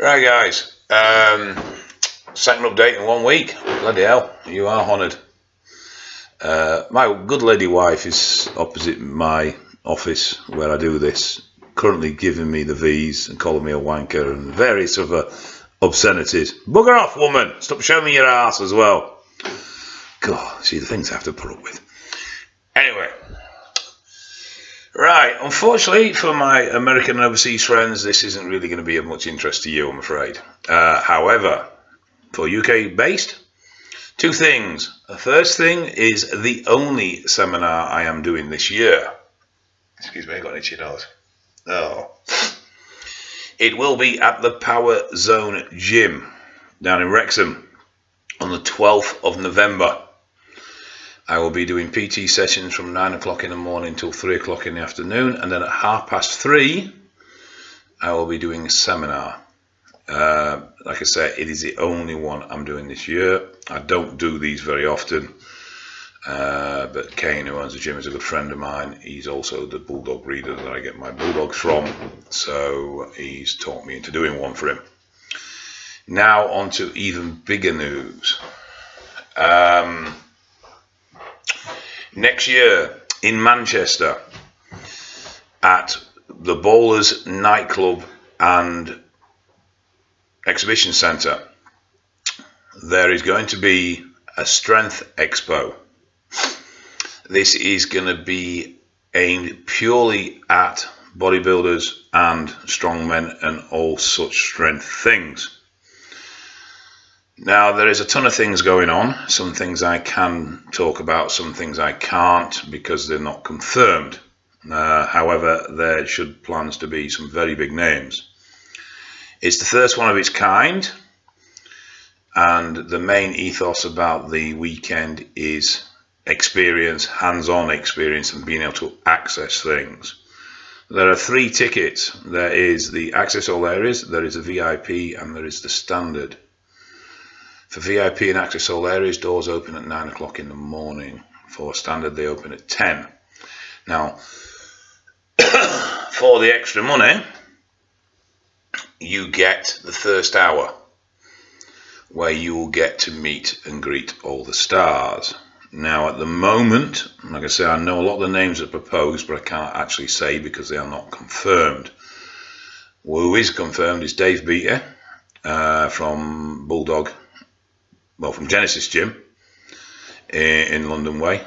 Right, guys. Second update in 1 week. Bloody hell, you are honoured. My good lady wife is opposite my office where I do this, currently giving me the V's and calling me a wanker and various other obscenities. Bugger off, woman! Stop showing me your ass as well. God, see the things I have to put up with. Anyway. Right, unfortunately for my American and overseas friends, this isn't really going to be of much interest to you, I'm afraid. However, for UK based, two things. The first thing is the only seminar I am doing this year. Excuse me, I got an itchy nose. Oh. It will be at the Power Zone Gym down in Wrexham on the 12th of November. I will be doing PT sessions from 9 o'clock in the morning till 3 o'clock in the afternoon, and then at 3:30 I will be doing a seminar. Like I said, it is the only one I'm doing this year. I don't do these very often, but Kane, who owns the gym, is a good friend of mine. He's also the bulldog breeder that I get my bulldogs from, so he's taught me into doing one for him. Now on to even bigger news. Next year in Manchester at the Bowlers nightclub and exhibition centre, there is going to be a strength expo. This is going to be aimed purely at bodybuilders and strongmen and all such strength things. Now, there is a ton of things going on. Some things I can talk about, some things I can't because they're not confirmed. However, there should plans to be some very big names. It's the first one of its kind, and the main ethos about the weekend is experience, hands-on experience, and being able to access things. There are 3 tickets. There is the access all areas, there is a VIP, and there is the standard. For VIP and access all areas, doors open at 9 o'clock in the morning. For standard, they open at 10. Now, for the extra money, you get the first hour, where you will get to meet and greet all the stars. Now, at the moment, like I say, I know a lot of the names are proposed, but I can't actually say because they are not confirmed. Who is confirmed is Dave Beater from Bulldog. Well, from Genesis Gym in London Way,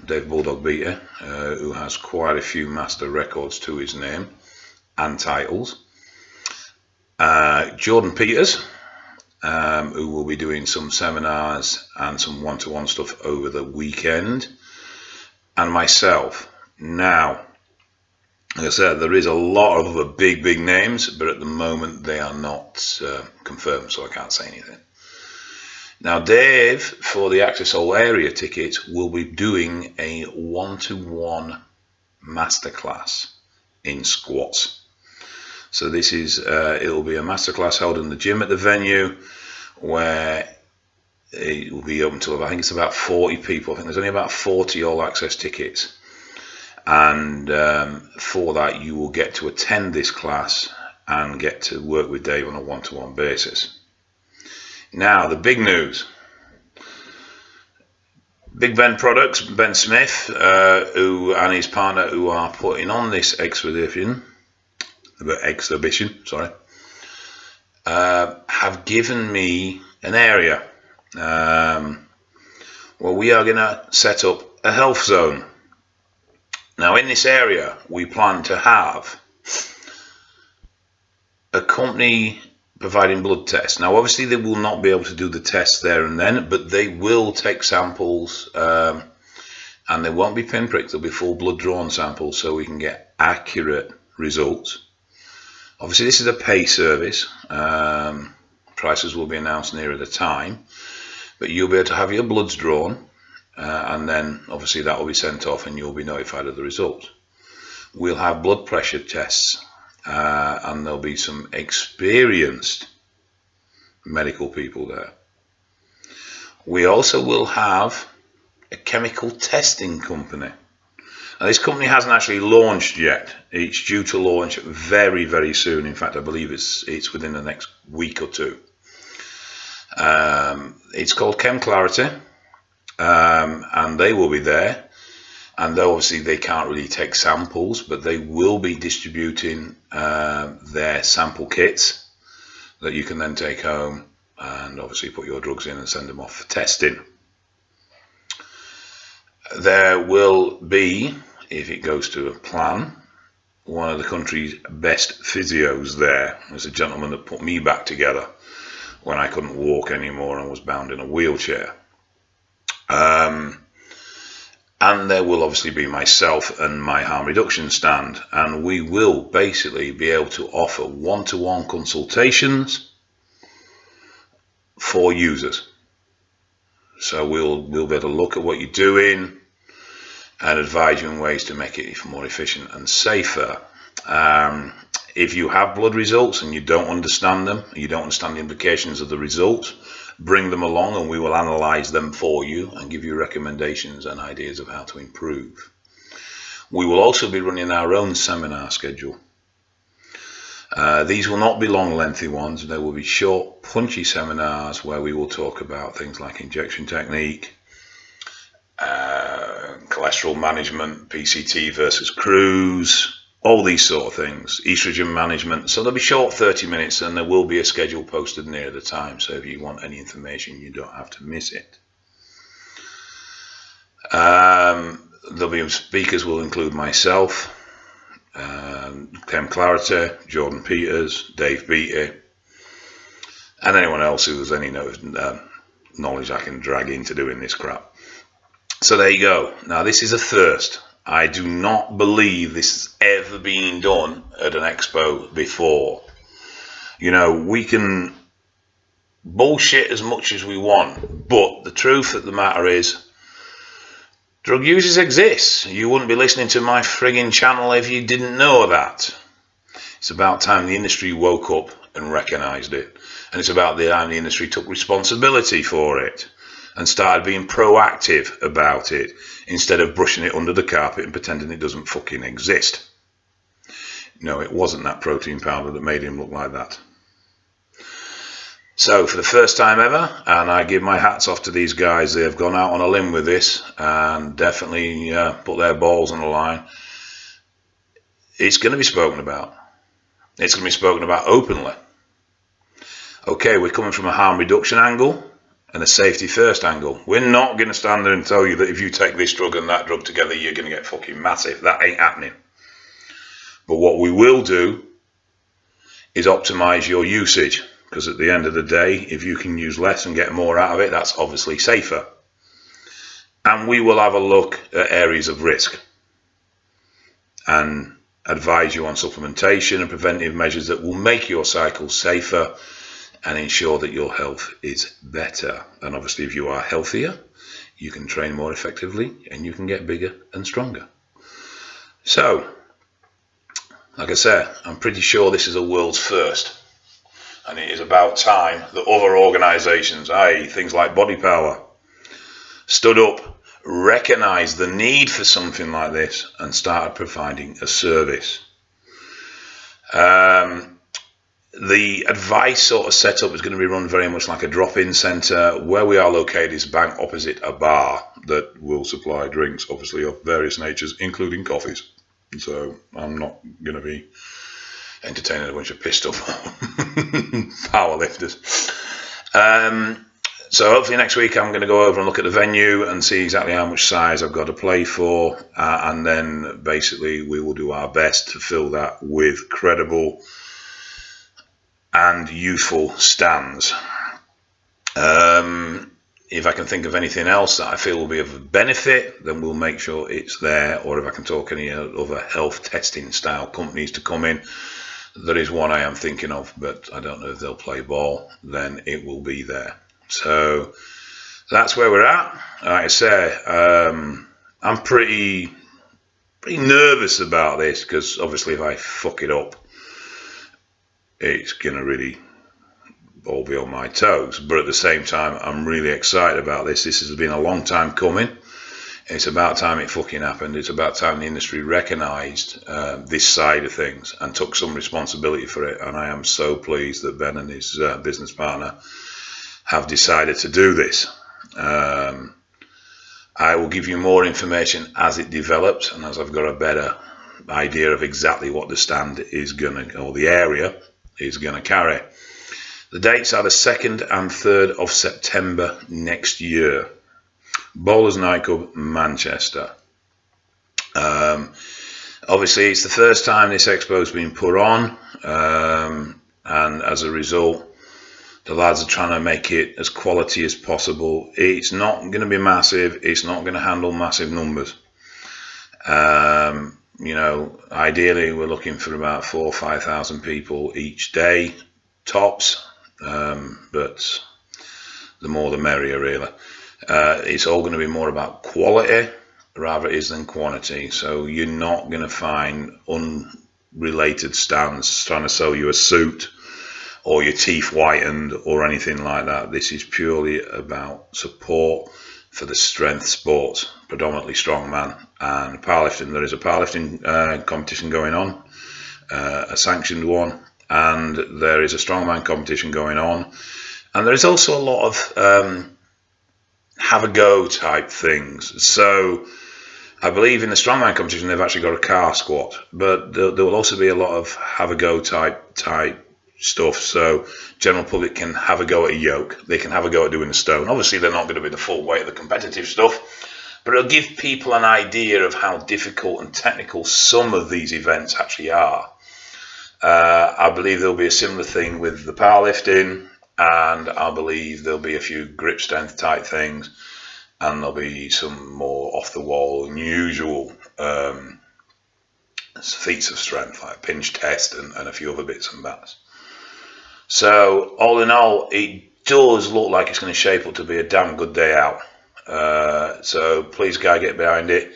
Dave Bulldog Beater, who has quite a few master records to his name and titles. Jordan Peters, who will be doing some seminars and some one-to-one stuff over the weekend, and myself. Now, like I said, there is a lot of other big names, but at the moment they are not confirmed, so I can't say anything. Now, Dave, for the Access All Area tickets, will be doing a one-to-one masterclass in squats. So this is, it'll be a masterclass held in the gym at the venue, where it will be open to, I think it's about 40 people. I think there's only about 40 all access tickets. And for that, you will get to attend this class and get to work with Dave on a one-to-one basis. Now, the big news. Big Ben Products, Ben Smith, who and his partner who are putting on this exhibition, have given me an area where we are going to set up a health zone. Now, in this area, we plan to have a company providing blood tests. Now, obviously, they will not be able to do the tests there and then, but they will take samples, and they won't be pinpricks. They'll be full blood drawn samples, so we can get accurate results. Obviously, this is a pay service. Prices will be announced nearer the time, but you'll be able to have your bloods drawn, and then obviously that will be sent off, and you'll be notified of the results. We'll have blood pressure tests. And there'll be some experienced medical people there. We also will have a chemical testing company. Now, this company hasn't actually launched yet. It's due to launch very, very soon. In fact, I believe it's within the next week or two. It's called Chem Clarity, and they will be there. And obviously they can't really take samples, but they will be distributing their sample kits that you can then take home and obviously put your drugs in and send them off for testing. There will be, if it goes to a plan, one of the country's best physios there. There's a gentleman that put me back together when I couldn't walk anymore and was bound in a wheelchair. And there will obviously be myself and my harm reduction stand, and we will basically be able to offer one-to-one consultations for users. So we'll be able to look at what you're doing and advise you on ways to make it more efficient and safer. If you have blood results and you don't understand them, you don't understand the implications of the results, bring them along and we will analyse them for you and give you recommendations and ideas of how to improve. We will also be running our own seminar schedule. These will not be long, lengthy ones. They will be short, punchy seminars where we will talk about things like injection technique, cholesterol management, PCT versus cruise, all these sort of things, estrogen management. So they'll be short 30 minutes and there will be a schedule posted near the time. So if you want any information, you don't have to miss it. There'll be speakers will include myself, Chem Clarity, Jordan Peters, Dave Beatty, and anyone else who has any knowledge I can drag into doing this crap. So there you go. Now this is a first. I do not believe this has ever been done at an expo before. You know, we can bullshit as much as we want, but the truth of the matter is, drug users exist. You wouldn't be listening to my frigging channel if you didn't know that. It's about time the industry woke up and recognised it. And it's about the time the industry took responsibility for it and started being proactive about it instead of brushing it under the carpet and pretending it doesn't fucking exist. No, it wasn't that protein powder that made him look like that. So for the first time ever, and I give my hats off to these guys, they have gone out on a limb with this and definitely put their balls on the line. It's going to be spoken about. It's going to be spoken about openly. Okay, we're coming from a harm reduction angle and a safety first angle. We're not going to stand there and tell you that if you take this drug and that drug together, you're going to get fucking massive. That ain't happening. But what we will do is optimize your usage, because at the end of the day, if you can use less and get more out of it, that's obviously safer. And we will have a look at areas of risk and advise you on supplementation and preventive measures that will make your cycle safer and ensure that your health is better. And obviously, if you are healthier, you can train more effectively and you can get bigger and stronger. So, like I said, I'm pretty sure this is a world's first. And it is about time that other organisations, i.e. things like Body Power, stood up, recognised the need for something like this and started providing a service. The advice sort of setup is going to be run very much like a drop-in centre. Where we are located is bang opposite a bar that will supply drinks, obviously of various natures, including coffees. So I'm not going to be entertaining a bunch of pissed off powerlifters. So hopefully next week I'm going to go over and look at the venue and see exactly how much size I've got to play for, and then basically we will do our best to fill that with credible and youthful stands. If I can think of anything else that I feel will be of benefit, then we'll make sure it's there. Or if I can talk any other health testing style companies to come in, there is one I am thinking of, but I don't know if they'll play ball, then it will be there. So that's where we're at. Like I say, I'm pretty nervous about this, because obviously if I fuck it up, it's going to really all be on my toes. But at the same time, I'm really excited about this. This has been a long time coming. It's about time it fucking happened. It's about time the industry recognised this side of things and took some responsibility for it. And I am so pleased that Ben and his business partner have decided to do this. I will give you more information as it develops and as I've got a better idea of exactly what the stand is going to, or the area is going to carry. The dates are the 2nd and 3rd of September next year. Bowlers Nightclub, Manchester. Obviously, it's the first time this expo has been put on, and as a result, the lads are trying to make it as quality as possible. It's not going to be massive. It's not going to handle massive numbers. You know, ideally, we're looking for about 4,000 or 5,000 people each day, tops. But the more the merrier, really. It's all going to be more about quality rather it is than quantity. So you're not going to find unrelated stands trying to sell you a suit or your teeth whitened or anything like that. This is purely about support for the strength sports, predominantly strongman and powerlifting. There is a powerlifting competition going on, a sanctioned one, and there is a strongman competition going on, and there is also a lot of have a go type things. So I believe in the strongman competition they've actually got a car squat, but there will also be a lot of have a go type stuff. So general public can have a go at a yoke, they can have a go at doing a stone. Obviously they're not going to be the full weight of the competitive stuff, but it'll give people an idea of how difficult and technical some of these events actually are. I believe there'll be a similar thing with the powerlifting, and I believe there'll be a few grip strength type things, and there'll be some more off the wall, unusual feats of strength like pinch test and a few other bits and bats. So all in all, it does look like it's going to shape up to be a damn good day out. So please, guy, get behind it.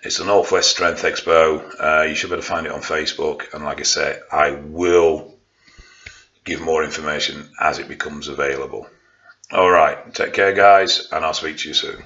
It's the Northwest Strength Expo. You should be able to find it on Facebook. And like I say, I will give more information as it becomes available. All right. Take care, guys, and I'll speak to you soon.